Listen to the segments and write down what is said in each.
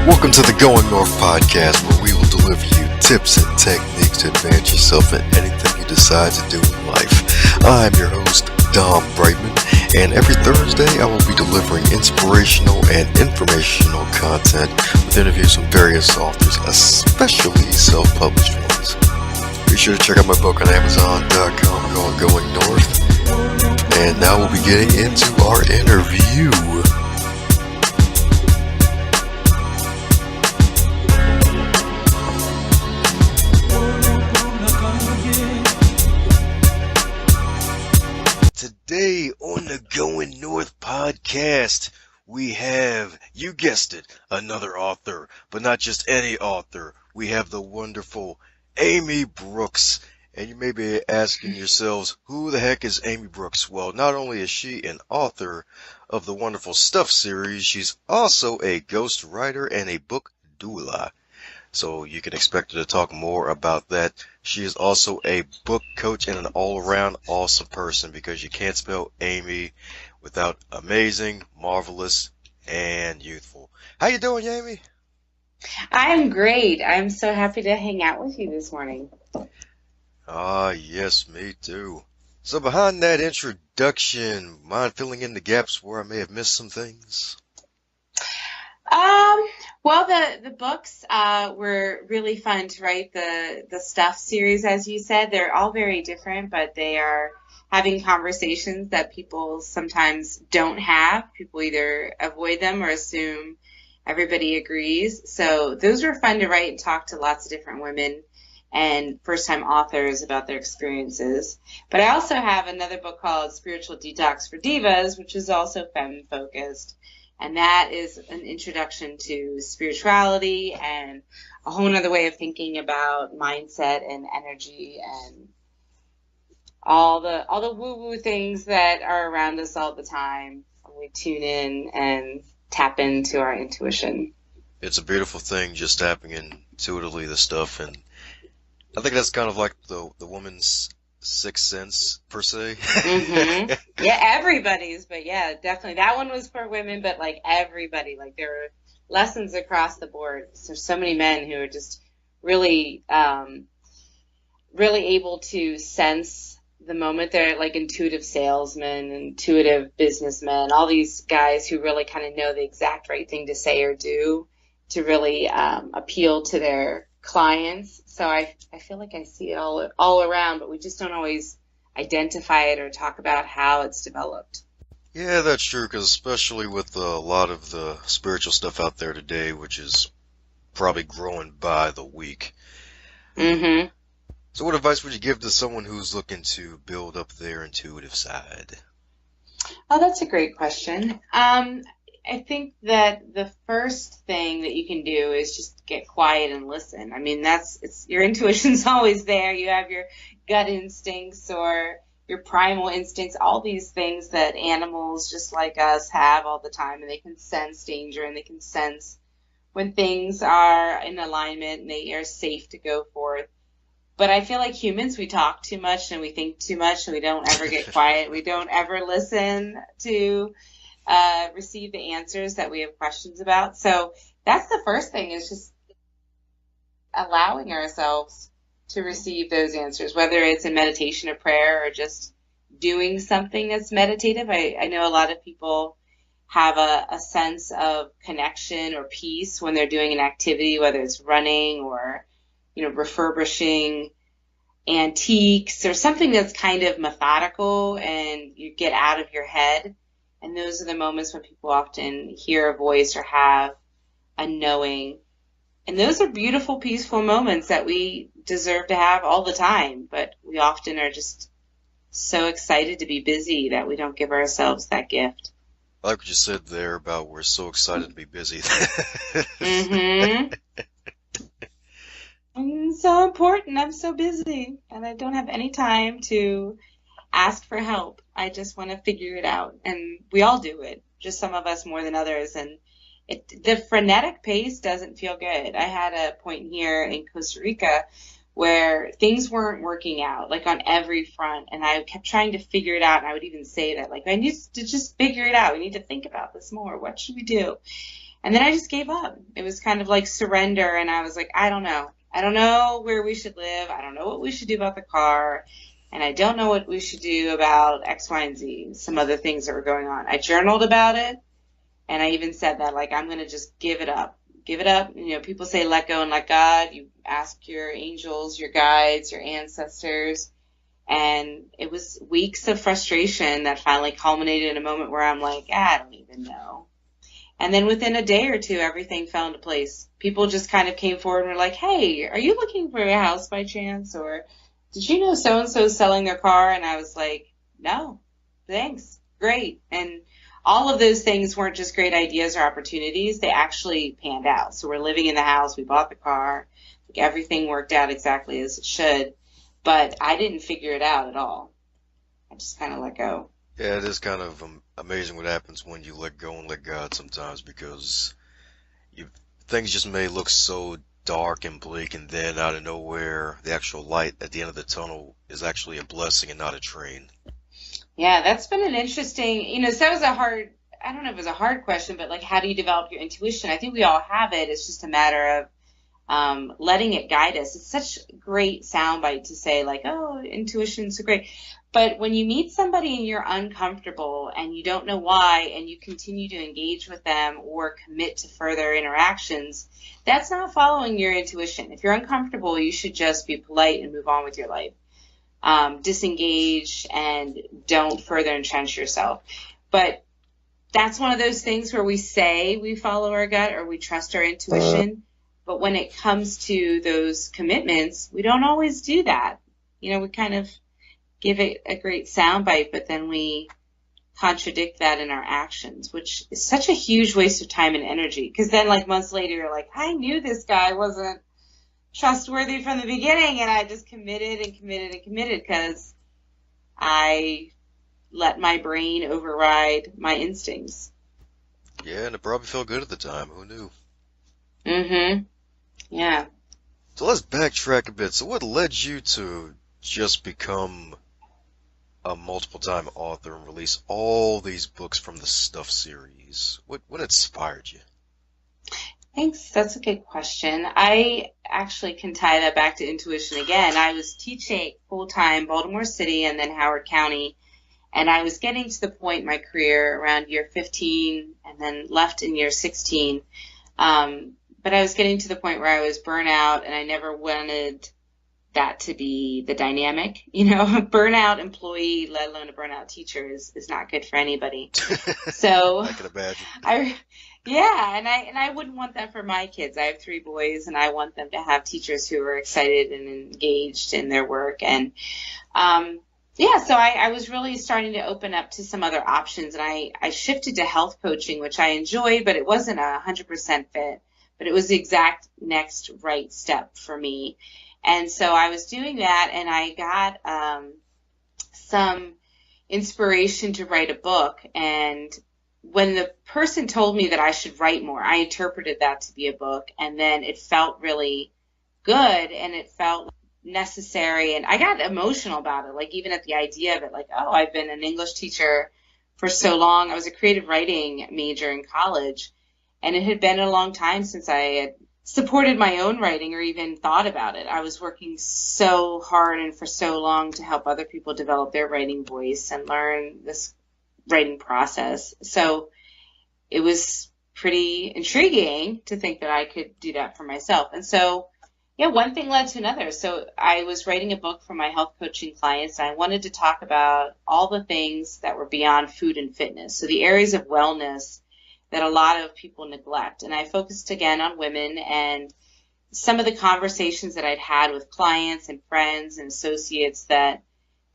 Welcome to the Going North podcast, where we will deliver you tips and techniques to advance yourself in anything you decide to do in life. I'm your host, Dom Brightmon, and every Thursday I will be delivering inspirational and informational content with interviews from various authors, especially self-published ones. Be sure to check out my book on Amazon.com called Going North. And now we'll be getting into our interview. Today on the Going North podcast, we have, you guessed it, another author, but not just any author. We have the wonderful Amy Brooks. And you may be asking yourselves, who the heck is Amy Brooks? Well, not only is she an author of the Wonderful Stuff series, she's also a ghost writer and a book doula. So you can expect her to talk more about that. She is also a book coach and an all-around awesome person, because you can't spell Amy without amazing, marvelous, and youthful. How you doing, Amy? I'm great. I'm so happy to hang out with you this morning. Ah, yes, me too. So behind that introduction, mind filling in the gaps where I may have missed some things? Well, the books were really fun to write. The Stuff series, as you said, they're all very different, but they are having conversations that people sometimes don't have. People either avoid them or assume everybody agrees. So those were fun to write and talk to lots of different women and first-time authors about their experiences. But I also have another book called Spiritual Detox for Divas, which is also femme-focused. And that is an introduction to spirituality and a whole other way of thinking about mindset and energy and all the woo-woo things that are around us all the time when we tune in and tap into our intuition. It's a beautiful thing, just tapping intuitively the stuff, and I think that's kind of like the woman's sixth sense, per se. Mm-hmm. Yeah, everybody's, but yeah, definitely. That one was for women, but like everybody, like there were lessons across the board. There's so many men who are just really, really able to sense the moment. They're like intuitive salesmen, intuitive businessmen, all these guys who really kind of know the exact right thing to say or do to really appeal to their clients. So I feel like I see it all around, but we just don't always identify it or talk about how it's developed. Yeah, that's true, because especially with a lot of the spiritual stuff out there today, which is probably growing by the week. Mm-hmm. So what advice would you give to someone who's looking to build up their intuitive side? Oh, that's a great question. I think that the first thing that you can do is just get quiet and listen. I mean, your intuition's always there. You have your gut instincts or your primal instincts, all these things that animals just like us have all the time, and they can sense danger and they can sense when things are in alignment and they are safe to go forth. But I feel like humans, we talk too much and we think too much and we don't ever get quiet. We don't ever listen to receive the answers that we have questions about. So that's the first thing, is just allowing ourselves to receive those answers, whether it's in meditation or prayer or just doing something that's meditative. I know a lot of people have a sense of connection or peace when they're doing an activity, whether it's running or, refurbishing antiques or something that's kind of methodical and you get out of your head. And those are the moments when people often hear a voice or have a knowing. And those are beautiful, peaceful moments that we deserve to have all the time. But we often are just so excited to be busy that we don't give ourselves that gift. I like what you said there about we're so excited to be busy. Mm-hmm. It's so important. I'm so busy and I don't have any time to ask for help. I just want to figure it out. And we all do it, just some of us more than others. And the frenetic pace doesn't feel good. I had a point here in Costa Rica where things weren't working out, like on every front. And I kept trying to figure it out. And I would even say that, like, I need to just figure it out. We need to think about this more. What should we do? And then I just gave up. It was kind of like surrender. And I was like, I don't know. I don't know where we should live. I don't know what we should do about the car. And I don't know what we should do about X, Y, and Z, some other things that were going on. I journaled about it. And I even said that, like, I'm going to just give it up. Give it up. You know, people say let go and let God. You ask your angels, your guides, your ancestors. And it was weeks of frustration that finally culminated in a moment where I'm like, I don't even know. And then within a day or two, everything fell into place. People just kind of came forward and were like, hey, are you looking for a house by chance? Or did you know so-and-so's selling their car? And I was like, no, thanks. Great. And all of those things weren't just great ideas or opportunities. They actually panned out. So we're living in the house. We bought the car. Like, everything worked out exactly as it should. But I didn't figure it out at all. I just kind of let go. Yeah, it is kind of amazing what happens when you let go and let God sometimes, because things just may look so dark and bleak, and then out of nowhere, the actual light at the end of the tunnel is actually a blessing and not a drain. Yeah, that's been an interesting, so that was I don't know if it was a hard question, but like, how do you develop your intuition? I think we all have it. It's just a matter of letting it guide us. It's such a great soundbite to say, like, oh, intuition's so great. But when you meet somebody and you're uncomfortable and you don't know why, and you continue to engage with them or commit to further interactions, that's not following your intuition. If you're uncomfortable, you should just be polite and move on with your life. Disengage and don't further entrench yourself. But that's one of those things where we say we follow our gut or we trust our intuition. But when it comes to those commitments, we don't always do that. We kind of give it a great soundbite, but then we contradict that in our actions, which is such a huge waste of time and energy. Because then, like, months later, you're like, I knew this guy wasn't trustworthy from the beginning, and I just committed and committed and committed because I let my brain override my instincts. Yeah, and it probably felt good at the time. Who knew? Mm-hmm. Yeah. So let's backtrack a bit. So what led you to just become a multiple-time author and release all these books from the Stuff series? What inspired you? Thanks. That's a good question. I actually can tie that back to intuition again. I was teaching full-time Baltimore City and then Howard County, and I was getting to the point in my career around year 15 and then left in year 16. But I was getting to the point where I was burnt out, and I never wanted that to be the dynamic. Burnout employee, let alone a burnout teacher, is not good for anybody. So I can imagine. And I wouldn't want that for my kids. I have 3 boys, and I want them to have teachers who are excited and engaged in their work. And so I was really starting to open up to some other options, and I shifted to health coaching, which I enjoyed, but it wasn't 100% fit. But it was the exact next right step for me. And so I was doing that, and I got some inspiration to write a book. And when the person told me that I should write more, I interpreted that to be a book. And then it felt really good, and it felt necessary. And I got emotional about it, like even at the idea of it, like, oh, I've been an English teacher for so long. I was a creative writing major in college. And it had been a long time since I had supported my own writing or even thought about it. I was working so hard and for so long to help other people develop their writing voice and learn this writing process. So it was pretty intriguing to think that I could do that for myself. And so, one thing led to another. So I was writing a book for my health coaching clients, and I wanted to talk about all the things that were beyond food and fitness. So the areas of wellness that a lot of people neglect. And I focused again on women, and some of the conversations that I'd had with clients and friends and associates that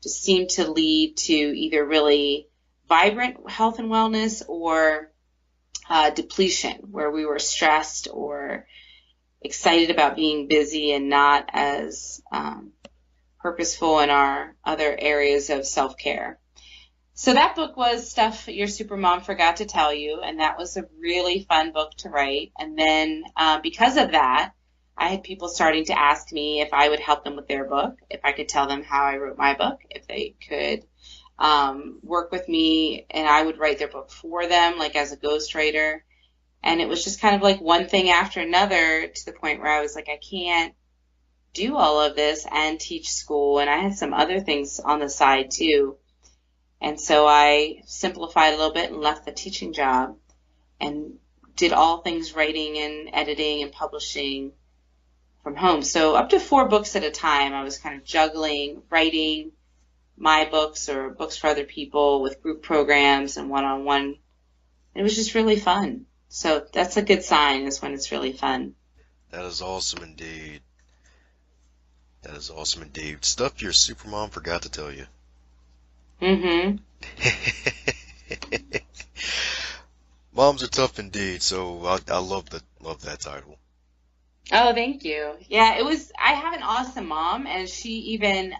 just seemed to lead to either really vibrant health and wellness or depletion, where we were stressed or excited about being busy and not as purposeful in our other areas of self-care. So that book was Stuff Your Supermom Forgot to Tell You, and that was a really fun book to write. And then because of that, I had people starting to ask me if I would help them with their book, if I could tell them how I wrote my book, if they could work with me and I would write their book for them, like as a ghostwriter. And it was just kind of like one thing after another to the point where I was like, I can't do all of this and teach school. And I had some other things on the side too. And so I simplified a little bit and left the teaching job and did all things writing and editing and publishing from home. So up to 4 books at a time, I was kind of juggling writing my books or books for other people with group programs and one-on-one. It was just really fun. So that's a good sign, is when it's really fun. That is awesome indeed. That is awesome indeed. Stuff your supermom forgot to tell you. Mm-hmm. Moms are tough indeed, so I love that title. Oh, thank you. Yeah, I have an awesome mom, and she even,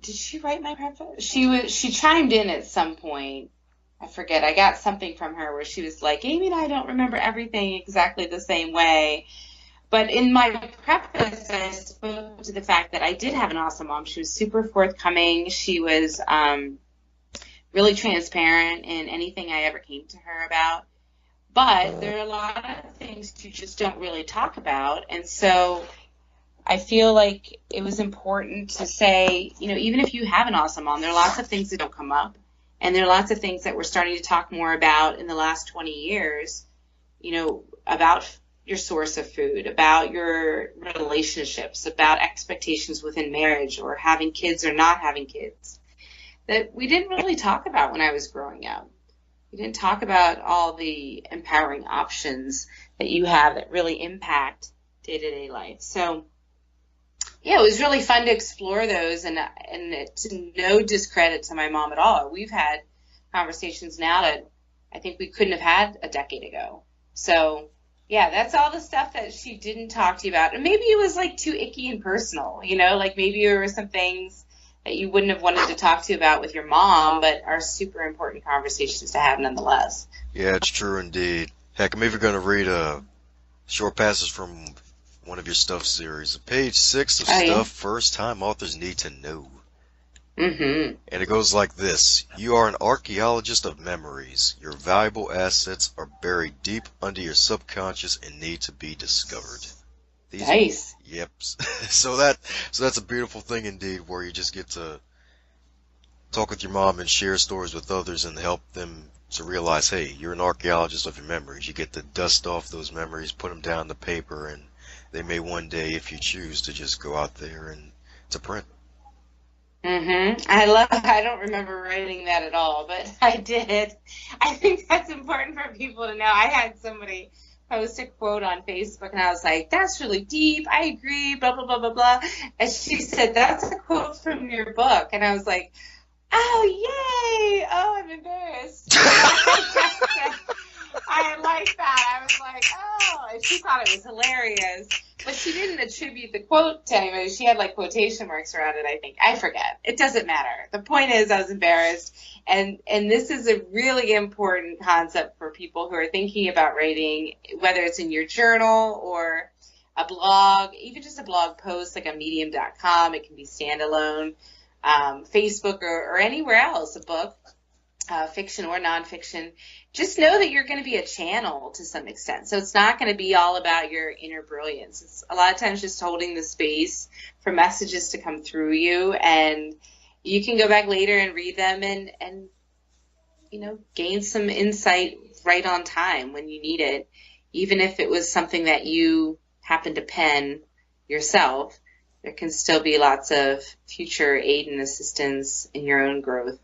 did she write my preface? She chimed in at some point. I forget. I got something from her where she was like, Amy and I don't remember everything exactly the same way. But in my preface, I spoke to the fact that I did have an awesome mom. She was super forthcoming. She was really transparent in anything I ever came to her about. But there are a lot of things you just don't really talk about. And so I feel like it was important to say, even if you have an awesome mom, there are lots of things that don't come up. And there are lots of things that we're starting to talk more about in the last 20 years, about your source of food, about your relationships, about expectations within marriage or having kids or not having kids, that we didn't really talk about when I was growing up. We didn't talk about all the empowering options that you have that really impact day-to-day life. So, yeah, it was really fun to explore those, and to no discredit to my mom at all. We've had conversations now that I think we couldn't have had a decade ago. So, yeah, that's all the stuff that she didn't talk to you about. And maybe it was like too icky and personal, like maybe there were some things that you wouldn't have wanted to talk to about with your mom, but are super important conversations to have nonetheless. Yeah, it's true indeed. Heck, I'm even going to read a short passage from one of your Stuff series. Page 6 of Stuff, First Time Authors Need to Know. Mm-hmm. And it goes like this. You are an archaeologist of memories. Your valuable assets are buried deep under your subconscious and need to be discovered. Nice. Yep. So that's a beautiful thing indeed, where you just get to talk with your mom and share stories with others and help them to realize, hey, you're an archaeologist of your memories. You get to dust off those memories, put them down to paper, and they may one day, if you choose, to just go out there and to print. Mm-hmm. I don't remember writing that at all, but I did. I think that's important for people to know. I had somebody post a quote on Facebook, and I was like, that's really deep. I agree, blah, blah, blah, blah, blah. And she said, that's a quote from your book. And I was like, oh, yay. Oh, I'm embarrassed. I like that. I was like, oh, and she thought it was hilarious. But she didn't attribute the quote to anybody. She had like quotation marks around it, I think. I forget. It doesn't matter. The point is I was embarrassed. And this is a really important concept for people who are thinking about writing, whether it's in your journal or a blog, even just a blog post like on medium.com. It can be standalone, Facebook or anywhere else, a book. Fiction or nonfiction, just know that you're going to be a channel to some extent. So it's not going to be all about your inner brilliance. It's a lot of times just holding the space for messages to come through you, and you can go back later and read them and gain some insight right on time when you need it, even if it was something that you happen to pen yourself. There can still be lots of future aid and assistance in your own growth.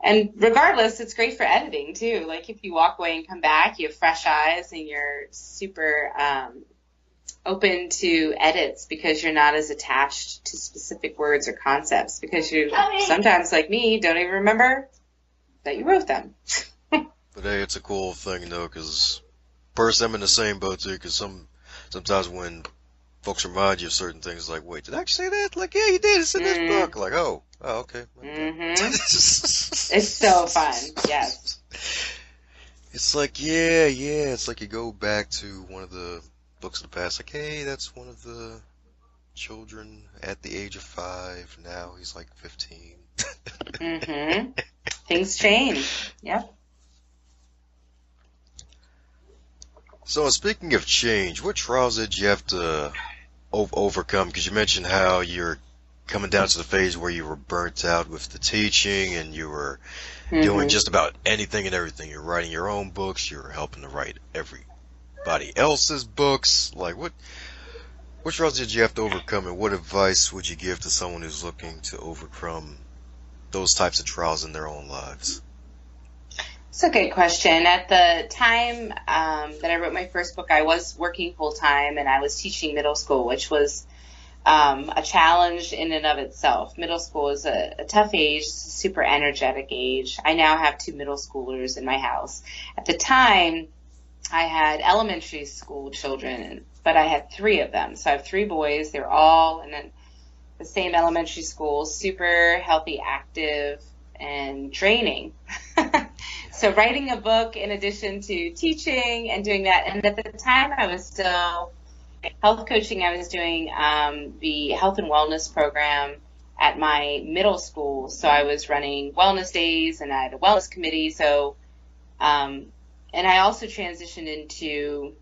And regardless, it's great for editing, too. Like, if you walk away and come back, you have fresh eyes and you're super open to edits because you're not as attached to specific words or concepts because you sometimes, like me, don't even remember that you wrote them. But, hey, it's a cool thing, though, because personally, I'm in the same boat, too, because sometimes when folks remind you of certain things, like, wait, did I actually say that? Like, yeah, you did. It's in this book. Like, oh, okay. Mm-hmm. It's so fun. Yes. It's like, yeah. It's like you go back to one of the books of the past. Like, hey, that's one of the children at the age of 5. Now he's like 15. Mm-hmm. Things change. Yep. So speaking of change, what trials did you have to overcome? Because you mentioned how you're coming down to the phase where you were burnt out with the teaching and you were doing Hmm. just about anything and everything. You're writing your own books, you're helping to write everybody else's books. Like what trials did you have to overcome and what advice would you give to someone who's looking to overcome those types of trials in their own lives? It's a good question. At the time that I wrote my first book, I was working full time and I was teaching middle school, which was a challenge in and of itself. Middle school is a tough age, it's a super energetic age. I now have two middle schoolers in my house. At the time, I had elementary school children, but I had three of them. So I have three boys. They're all in the same elementary school, super healthy, active, and training. So writing a book in addition to teaching and doing that. And at the time I was still health coaching. I was doing the health and wellness program at my middle school. So I was running wellness days and I had a wellness committee. So, and I also transitioned into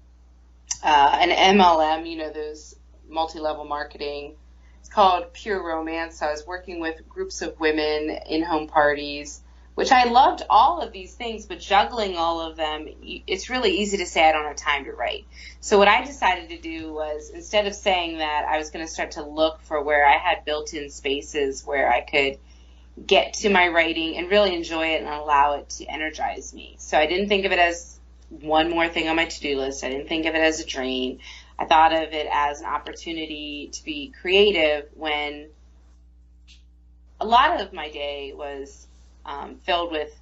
an MLM, those multi-level marketing. It's called Pure Romance. So I was working with groups of women in home parties, which I loved all of these things, but juggling all of them, it's really easy to say I don't have time to write. So what I decided to do was, instead of saying that, I was going to start to look for where I had built-in spaces where I could get to my writing and really enjoy it and allow it to energize me. So I didn't think of it as one more thing on my to-do list. I didn't think of it as a drain. I thought of it as an opportunity to be creative when a lot of my day was filled with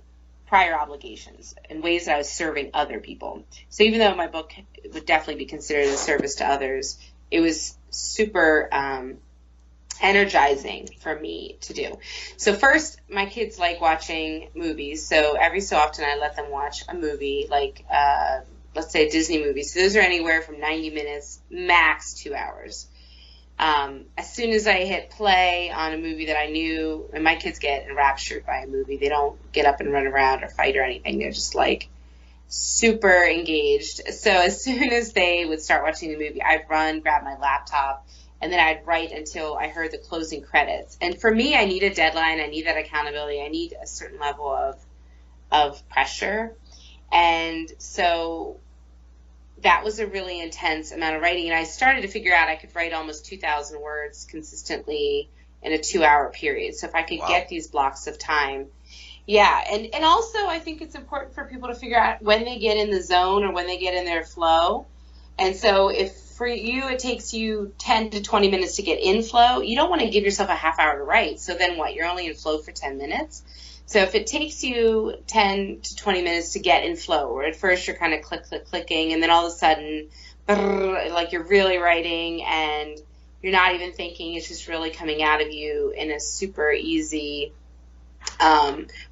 prior obligations and ways that I was serving other people. So even though my book would definitely be considered a service to others, it was super energizing for me to do. So first, my kids like watching movies. So every so often I let them watch a movie, like let's say a Disney movie. So those are anywhere from 90 minutes, max 2 hours. As soon as I hit play on a movie that I knew, and my kids get enraptured by a movie, they don't get up and run around or fight or anything. They're just like super engaged. So as soon as they would start watching the movie, I'd run, grab my laptop, and then I'd write until I heard the closing credits. And for me, I need a deadline. I need that accountability. I need a certain level of pressure. And so that was a really intense amount of writing. And I started to figure out I could write almost 2,000 words consistently in a 2-hour period. So if I could Wow. get these blocks of time. Yeah. And also I think it's important for people to figure out when they get in the zone or when they get in their flow. And so if for you it takes you 10 to 20 minutes to get in flow, you don't want to give yourself a half hour to write. So then what? You're only in flow for 10 minutes. So if it takes you 10 to 20 minutes to get in flow, or at first you're kind of clicking, and then all of a sudden, like you're really writing and you're not even thinking, it's just really coming out of you in a super easy,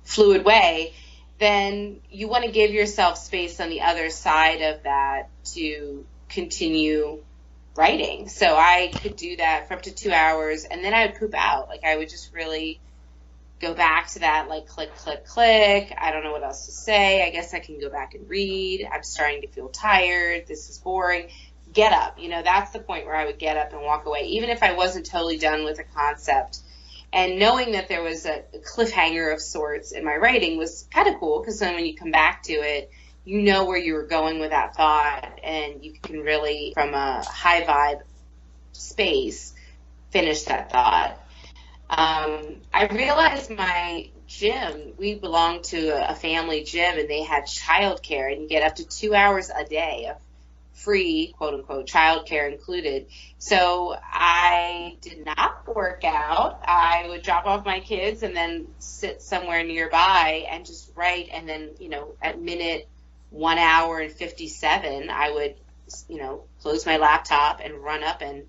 fluid way, then you want to give yourself space on the other side of that to continue writing. So I could do that for up to 2 hours, and then I would poop out. Like I would just really go back to that, like click, click, click. I don't know what else to say. I guess I can go back and read. I'm starting to feel tired. This is boring. Get up. That's the point where I would get up and walk away, even if I wasn't totally done with a concept. And knowing that there was a cliffhanger of sorts in my writing was kind of cool, because then when you come back to it, you know where you were going with that thought, and you can really, from a high vibe space, finish that thought. I realized my gym, we belonged to a family gym, and they had childcare, and you get up to 2 hours a day of free, quote unquote, childcare included. So I did not work out. I would drop off my kids and then sit somewhere nearby and just write. And then, at minute 1 hour and 57, I would, close my laptop and run up and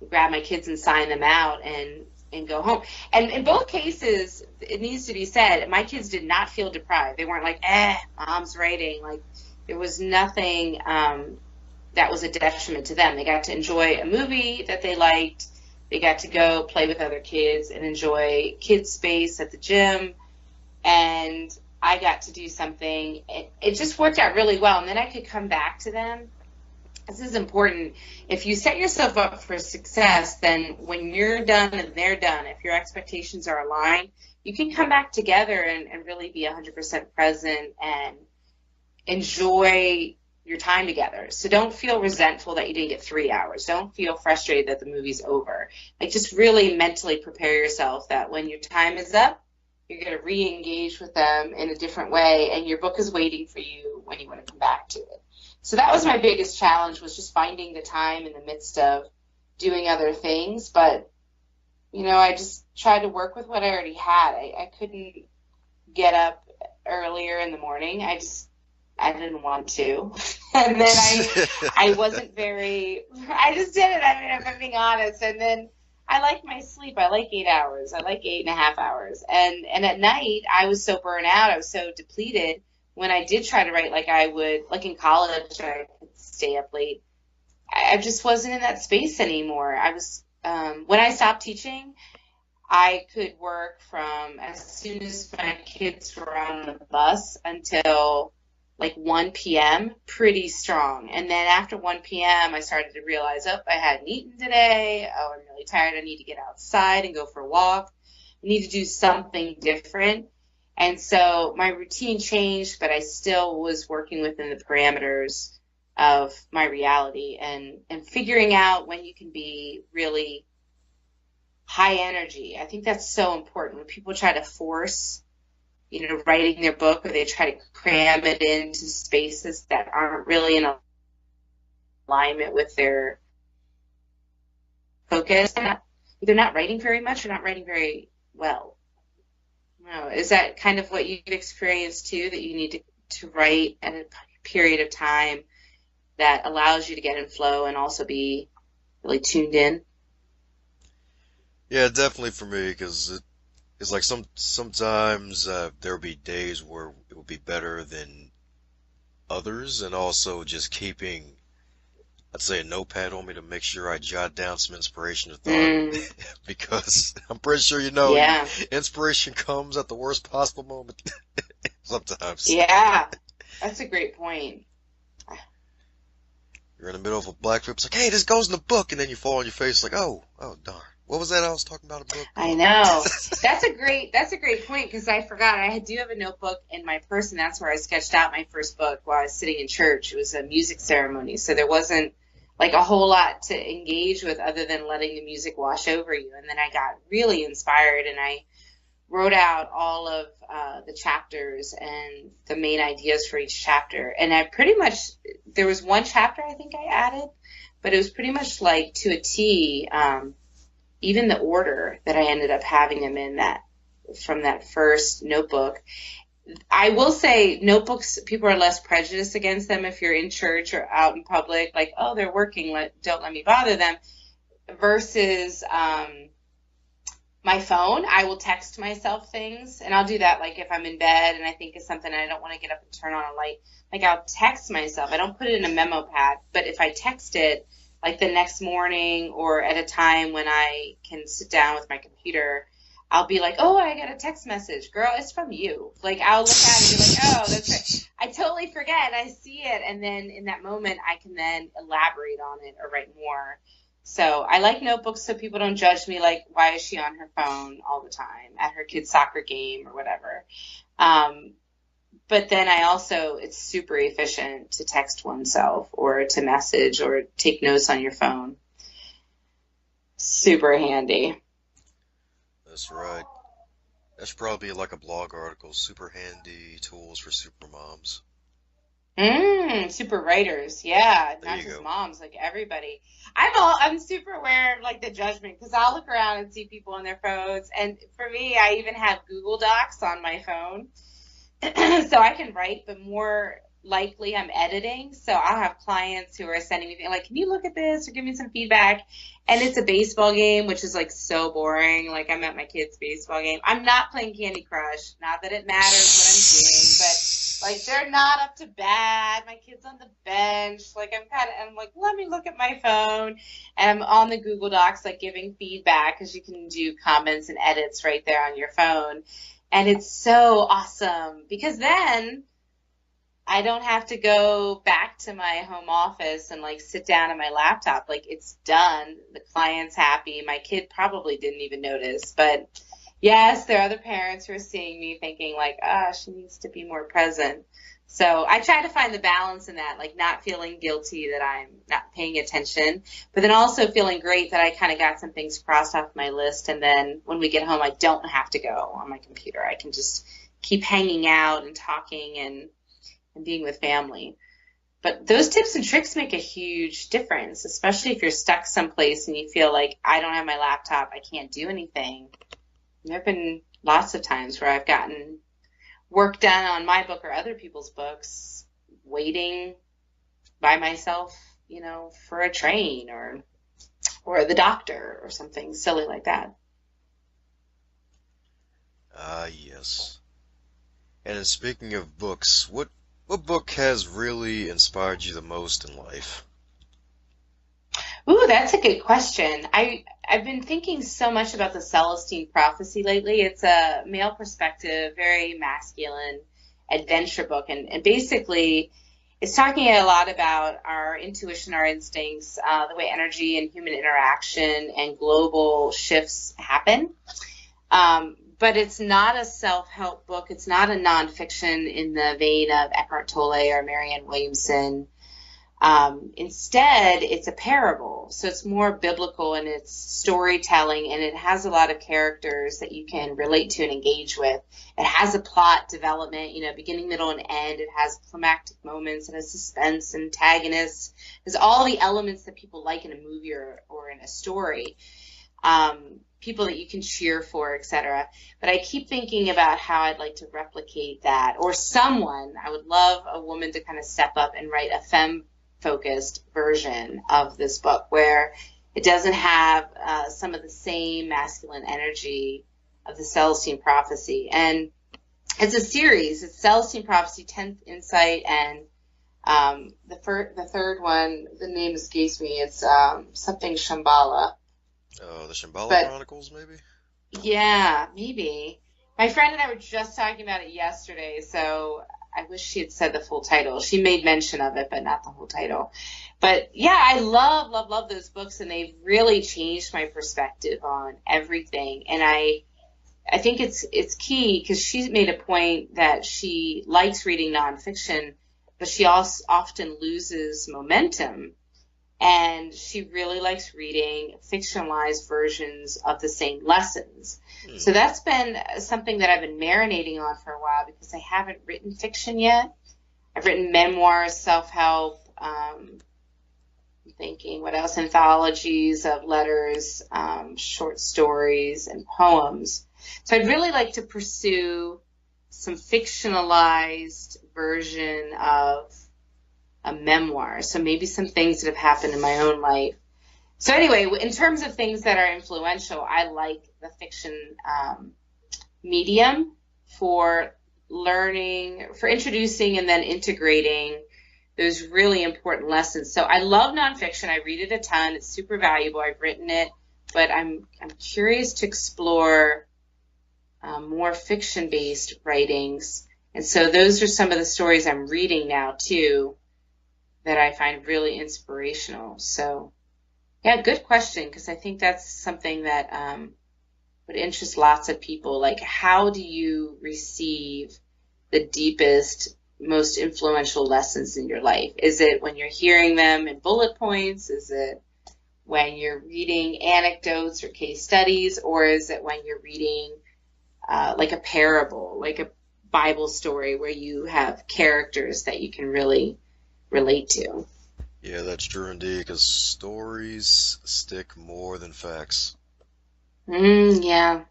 grab my kids and sign them out and go home. And in both cases, it needs to be said, my kids did not feel deprived. They weren't like, mom's writing. Like, there was nothing that was a detriment to them. They got to enjoy a movie that they liked. They got to go play with other kids and enjoy kids' space at the gym. And I got to do something. It just worked out really well. And then I could come back to them This is important. If you set yourself up for success, then when you're done and they're done, if your expectations are aligned, you can come back together and really be 100% present and enjoy your time together. So don't feel resentful that you didn't get 3 hours. Don't feel frustrated that the movie's over. Like, just really mentally prepare yourself that when your time is up, you're going to re-engage with them in a different way, and your book is waiting for you when you want to come back to it. So that was my biggest challenge, was just finding the time in the midst of doing other things. But, you know, I just tried to work with what I already had. I couldn't get up earlier in the morning. I didn't want to. And then I wasn't very, I just did it. I mean, if I'm being honest. And then I like my sleep. I like 8 hours. I like 8.5 hours. And at night, I was so burnt out. I was so depleted. When I did try to write like I would, like in college, I could stay up late. I just wasn't in that space anymore. I was, when I stopped teaching, I could work from as soon as my kids were on the bus until like 1 p.m., pretty strong. And then after 1 p.m., I started to realize, oh, I hadn't eaten today. Oh, I'm really tired. I need to get outside and go for a walk. I need to do something different. And so my routine changed, but I still was working within the parameters of my reality and figuring out when you can be really high energy. I think that's so important. When people try to force, you know, writing their book, or they try to cram it into spaces that aren't really in alignment with their focus, they're not writing very much or not writing very well. No, is that kind of what you've experienced too, that you need to write at a period of time that allows you to get in flow and also be really tuned in? Yeah, definitely for me, because it's like sometimes there will be days where it will be better than others, and also just keeping, I'd say, a notepad on me to make sure I jot down some inspiration or thought, because I'm pretty sure Yeah. inspiration comes at the worst possible moment sometimes. Yeah, that's a great point. You're in the middle of a black flip, it's like, hey, this goes in the book, and then you fall on your face like, oh darn. What was that I was talking about, a book? I know. That's a great point, because I forgot. I do have a notebook in my purse, and that's where I sketched out my first book while I was sitting in church. It was a music ceremony, so there wasn't like a whole lot to engage with other than letting the music wash over you. And then I got really inspired, and I wrote out all of the chapters and the main ideas for each chapter. And I pretty much, there was one chapter I think I added, but it was pretty much like to a T, even the order that I ended up having them in that from that first notebook. I will say notebooks, people are less prejudiced against them if you're in church or out in public, like, oh, they're working, don't let me bother them, versus my phone. I will text myself things, and I'll do that like if I'm in bed and I think of something and I don't want to get up and turn on a light. Like, I'll text myself. I don't put it in a memo pad, but if I text it, like the next morning or at a time when I can sit down with my computer, I'll be like, oh, I got a text message. Girl, it's from you. Like, I'll look at it and be like, oh, that's right. I totally forget. I see it. And then in that moment, I can then elaborate on it or write more. So I like notebooks so people don't judge me, like, why is she on her phone all the time at her kid's soccer game or whatever. But then it's super efficient to text oneself or to message or take notes on your phone. Super handy. That's right. That should probably be like a blog article. Super handy tools for super moms. Super writers. Yeah, There not you just go. moms, like everybody. I'm super aware of like the judgment, because I'll look around and see people on their phones. And for me, I even have Google Docs on my phone. So I can write, but more likely I'm editing. So I'll have clients who are sending me like, can you look at this or give me some feedback? And it's a baseball game, which is like so boring. Like, I'm at my kid's baseball game. I'm not playing Candy Crush. Not that it matters what I'm doing, but like, they're not up to bat. My kid's on the bench. Like, I'm like, let me look at my phone. And I'm on the Google Docs, like giving feedback, because you can do comments and edits right there on your phone. And it's so awesome, because then I don't have to go back to my home office and like sit down at my laptop. Like it's done. The client's happy. My kid probably didn't even notice, but yes, there are other parents who are seeing me thinking like, ah, she needs to be more present. So I try to find the balance in that, like not feeling guilty that I'm not paying attention, but then also feeling great that I kind of got some things crossed off my list. And then when we get home, I don't have to go on my computer. I can just keep hanging out and talking and being with family. But those tips and tricks make a huge difference, especially if you're stuck someplace and you feel like I don't have my laptop, I can't do anything. There have been lots of times where I've gotten work done on my book or other people's books, waiting by myself, for a train or the doctor or something silly like that. Yes. And speaking of books, what book has really inspired you the most in life? Ooh, that's a good question. I've been thinking so much about the Celestine Prophecy lately. It's a male perspective, very masculine adventure book. And basically, it's talking a lot about our intuition, our instincts, the way energy and human interaction and global shifts happen. But it's not a self-help book. It's not a nonfiction in the vein of Eckhart Tolle or Marianne Williamson. Instead, it's a parable. So it's more biblical in its storytelling, and it has a lot of characters that you can relate to and engage with. It has a plot development, beginning, middle, and end. It has climactic moments. It has suspense, antagonists. There's all the elements that people like in a movie or in a story. People that you can cheer for, etc. But I keep thinking about how I'd like to replicate that, or someone. I would love a woman to kind of step up and write a focused version of this book where it doesn't have some of the same masculine energy of the Celestine Prophecy. And it's a series. It's Celestine Prophecy, 10th Insight, and the third one, the name escapes me. It's something Shambhala. The Shambhala Chronicles, maybe? Yeah, maybe. My friend and I were just talking about it yesterday, so I wish she had said the full title. She made mention of it, but not the whole title. But yeah, I love those books, and they've really changed my perspective on everything. And I think it's key because she's made a point that she likes reading nonfiction, but she also often loses momentum. And she really likes reading fictionalized versions of the same lessons. So that's been something that I've been marinating on for a while because I haven't written fiction yet. I've written memoirs, self-help, thinking, what else? Anthologies of letters, short stories, and poems. So I'd really like to pursue some fictionalized version of a memoir. So maybe some things that have happened in my own life. So anyway, in terms of things that are influential, I like the fiction medium for learning, for introducing and then integrating those really important lessons. So I love nonfiction. I read it a ton. It's super valuable. I've written it, but I'm curious to explore more fiction-based writings. And so those are some of the stories I'm reading now too that I find really inspirational. So, yeah, good question, because I think that's something that would interest lots of people. Like, how do you receive the deepest, most influential lessons in your life? Is it when you're hearing them in bullet points? Is it when you're reading anecdotes or case studies? Or is it when you're reading like a parable, like a Bible story where you have characters that you can really relate to? Yeah, that's true indeed, because stories stick more than facts. Yeah.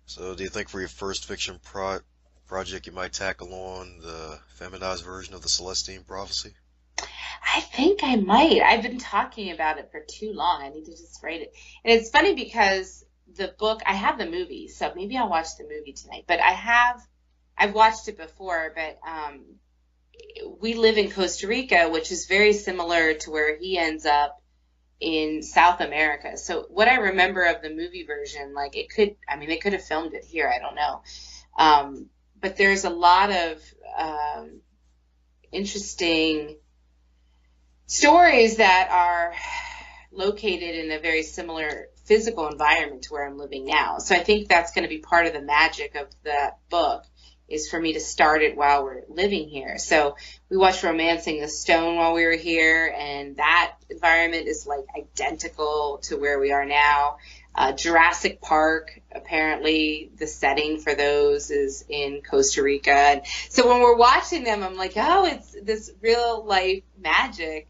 So do you think for your first fiction project you might tackle on the feminized version of the Celestine Prophecy? I think I might. I've been talking about it for too long. I need to just write it. And it's funny because the book, I have the movie, so maybe I'll watch the movie tonight. But I've watched it before, but we live in Costa Rica, which is very similar to where he ends up in South America. So what I remember of the movie version, like they could have filmed it here, I don't know. but there's a lot of interesting stories that are located in a very similar physical environment to where I'm living now. So I think that's going to be part of the magic of that book, is for me to start it while we're living here. So we watched Romancing the Stone while we were here, and that environment is like identical to where we are now. Jurassic Park, apparently the setting for those is in Costa Rica. And so when we're watching them, I'm like, oh, it's this real life magic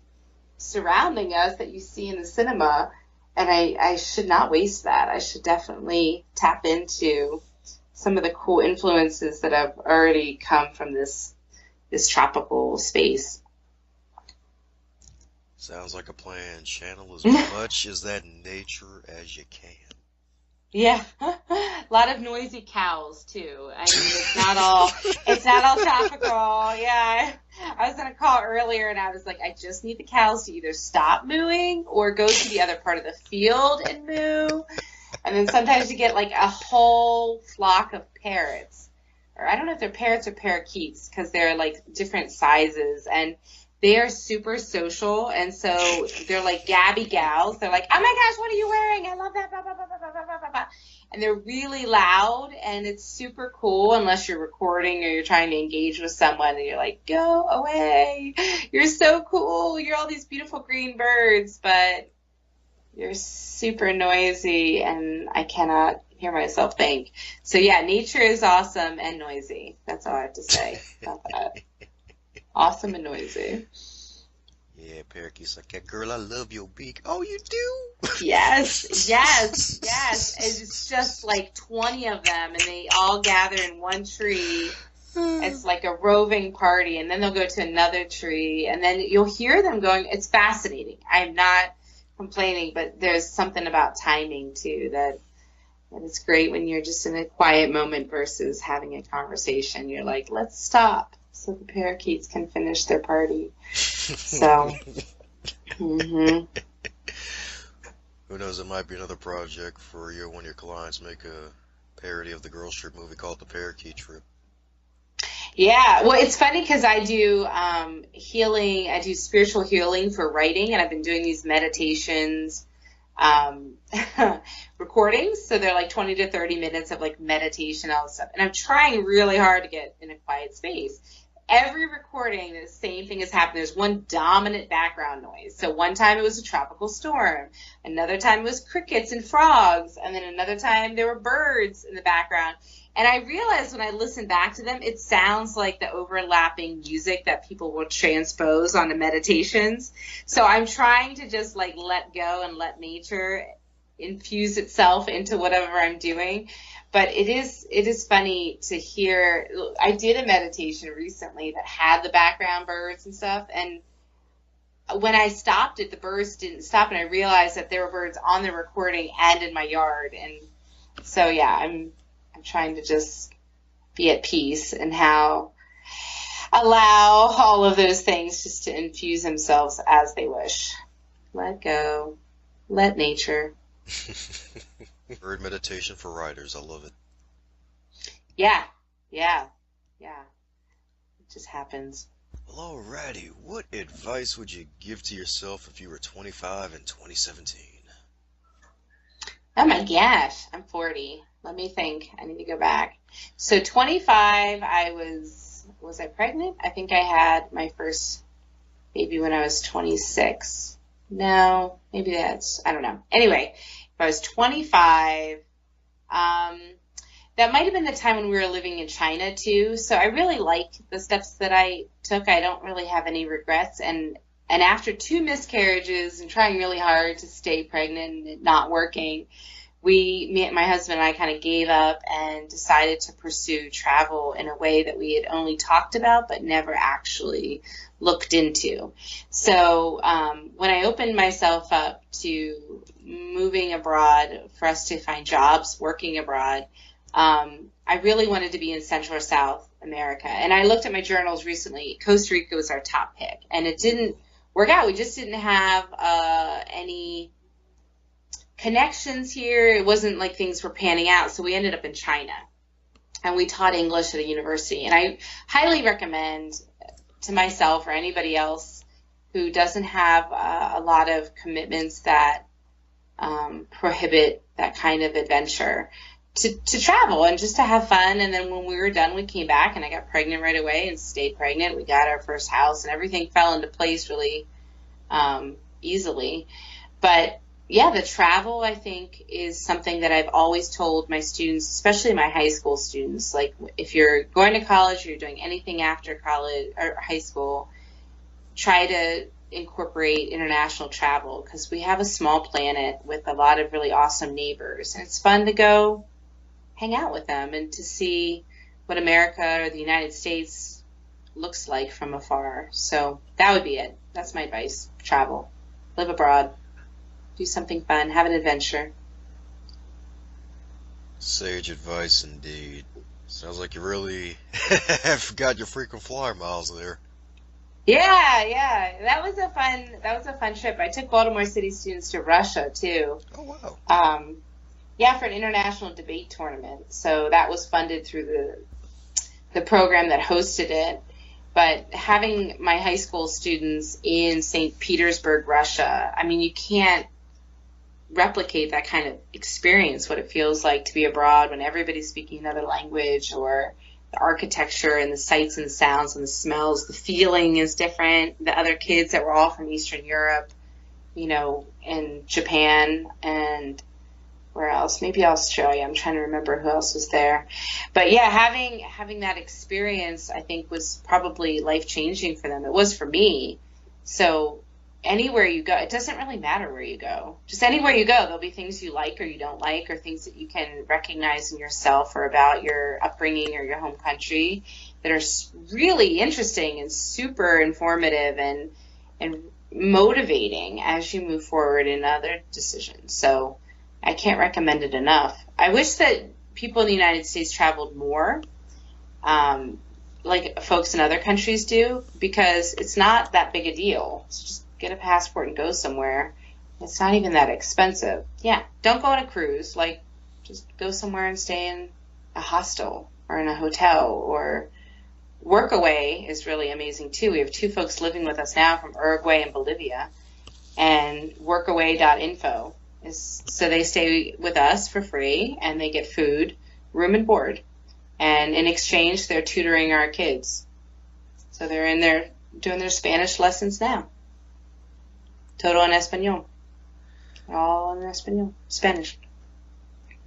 surrounding us that you see in the cinema. And I should not waste that. I should definitely tap into some of the cool influences that have already come from this tropical space. Sounds like a plan. Channel as much as that nature as you can. Yeah, a lot of noisy cows too. I mean, it's not all tropical. Yeah, I was gonna call earlier, and I was like, I just need the cows to either stop mooing or go to the other part of the field and moo. And then sometimes you get like a whole flock of parrots, or I don't know if they're parrots or parakeets, because they're like different sizes, and they are super social, and so they're like gabby gals. They're like, oh my gosh, what are you wearing? I love that, blah, blah, blah, blah, blah, blah, blah, blah. And they're really loud, and it's super cool unless you're recording or you're trying to engage with someone, and you're like, go away. You're so cool. You're all these beautiful green birds, but you're super noisy, and I cannot hear myself think. So yeah, nature is awesome and noisy. That's all I have to say about that. Awesome and noisy. Yeah, parakeet's like, that girl, I love your beak. Oh, you do? Yes, yes, yes. It's just like 20 of them, and they all gather in one tree. It's like a roving party, and then they'll go to another tree, and then you'll hear them going. It's fascinating. I'm not complaining, but there's something about timing, too, that it's great when you're just in a quiet moment versus having a conversation. You're like, let's stop so the parakeets can finish their party. So, Who knows, it might be another project for you when your clients make a parody of the Girls Trip movie called The Parakeet Trip. Yeah, well, it's funny because I do healing, I do spiritual healing for writing, and I've been doing these meditations, recordings, so they're like 20 to 30 minutes of like meditation, all this stuff, and I'm trying really hard to get in a quiet space. Every recording, the same thing has happened. There's one dominant background noise. So one time it was a tropical storm. Another time it was crickets and frogs. And then another time there were birds in the background. And I realized when I listen back to them, it sounds like the overlapping music that people will transpose onto meditations. So I'm trying to just like let go and let nature infuse itself into whatever I'm doing. But it is funny to hear. I did a meditation recently that had the background birds and stuff, and when I stopped it, the birds didn't stop, and I realized that there were birds on the recording and in my yard. And so yeah, I'm trying to just be at peace and allow all of those things just to infuse themselves as they wish. Let go, let nature. Bird meditation for writers. I love it. Yeah. It just happens. Well, alrighty. What advice would you give to yourself if you were 25 in 2017? Oh my gosh, I'm 40. Let me think. I need to go back. So 25, was I pregnant? I think I had my first baby when I was 26. No, maybe I don't know. Anyway, if I was 25, that might have been the time when we were living in China too. So I really like the steps that I took. I don't really have any regrets. And after 2 miscarriages and trying really hard to stay pregnant and it not working, my husband and I kind of gave up and decided to pursue travel in a way that we had only talked about but never actually looked into. So when I opened myself up to moving abroad for us to find jobs, working abroad, I really wanted to be in Central or South America. And I looked at my journals recently. Costa Rica was our top pick, and it didn't work out. We just didn't have any connections here. It wasn't like things were panning out, so we ended up in China. and we taught English at a university. And I highly recommend to myself or anybody else who doesn't have a lot of commitments that prohibit that kind of adventure to travel and just to have fun. And then when we were done, we came back and I got pregnant right away and stayed pregnant. We got our first house and everything fell into place really easily. But yeah, the travel, I think, is something that I've always told my students, especially my high school students. Like, if you're going to college or you're doing anything after college or high school, try to incorporate international travel, because we have a small planet with a lot of really awesome neighbors. And it's fun to go hang out with them and to see what America or the United States looks like from afar. So that would be it. That's my advice. Travel. Live abroad. Do something fun. Have an adventure. Sage advice indeed. Sounds like you really have got your frequent flyer miles there. Yeah. That was a fun trip. I took Baltimore City students to Russia too. Oh wow. Yeah, for an international debate tournament. So that was funded through the program that hosted it. But having my high school students in St. Petersburg, Russia, I mean, you can't replicate that kind of experience, what it feels like to be abroad when everybody's speaking another language, or the architecture and the sights and sounds and the smells. The feeling is different. The other kids that were all from Eastern Europe, and Japan, and where else? Maybe Australia. I'm trying to remember who else was there. But yeah, having that experience, I think, was probably life-changing for them. It was for me. So anywhere you go, it doesn't really matter where you go. Just anywhere you go, there'll be things you like or you don't like, or things that you can recognize in yourself or about your upbringing or your home country that are really interesting and super informative and motivating as you move forward in other decisions. So I can't recommend it enough. I wish that people in the United States traveled more, like folks in other countries do, because it's not that big a deal. It's just get a passport and go somewhere. It's not even that expensive. Yeah, don't go on a cruise. Like, just go somewhere and stay in a hostel or in a hotel, or work away is really amazing too. We have 2 folks living with us now from Uruguay and Bolivia, and workaway.info. So they stay with us for free, and they get food, room, and board. And in exchange, they're tutoring our kids. So they're in there doing their Spanish lessons now. Todo en español. All in español. Spanish.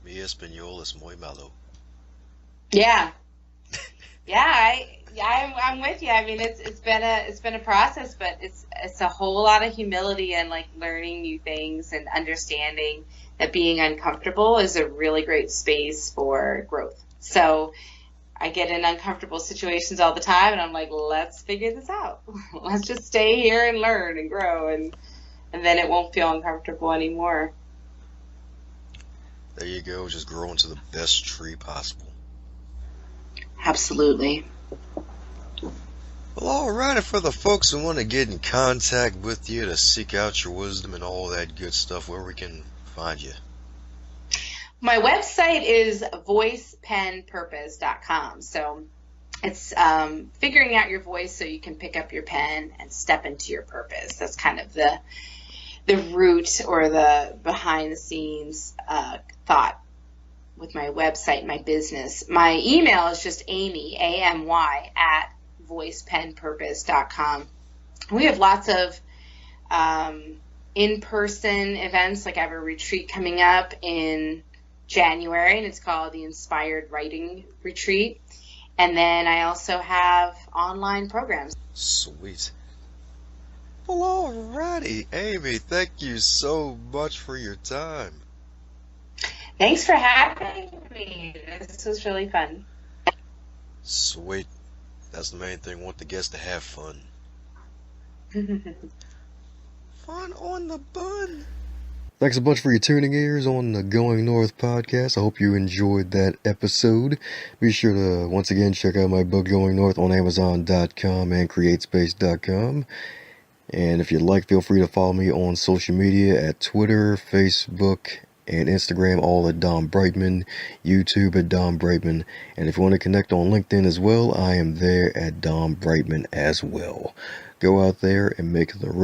Mi español es muy malo. Yeah. I'm with you. I mean, it's been a process, but it's a whole lot of humility and like learning new things and understanding that being uncomfortable is a really great space for growth. So I get in uncomfortable situations all the time, and I'm like, let's figure this out. Let's just stay here and learn and grow, and then it won't feel uncomfortable anymore. There you go, just grow into the best tree possible. Absolutely. Well, alright, for the folks who want to get in contact with you to seek out your wisdom and all that good stuff, where we can find you. My website is voicepenpurpose.com. So it's figuring out your voice so you can pick up your pen and step into your purpose. That's kind of the root or the behind the scenes thought with my website, my business. My email is just Amy, AMY, at voicepenpurpose.com. We have lots of in-person events. Like I have a retreat coming up in January, and it's called the Inspired Writing Retreat. And then I also have online programs. Sweet. Well, alrighty, Amy, thank you so much for your time. Thanks for having me. This was really fun. Sweet. That's the main thing. Want the guests to have fun. Fun on the bun. Thanks a bunch for your tuning ears on the Going North podcast. I hope you enjoyed that episode. Be sure to, once again, check out my book, Going North, on Amazon.com and CreateSpace.com. And if you'd like, feel free to follow me on social media at Twitter, Facebook, and Instagram all at Dom Brightmon, YouTube at Dom Brightmon, and if you want to connect on LinkedIn as well, I am there at Dom Brightmon as well. Go out there and make the rest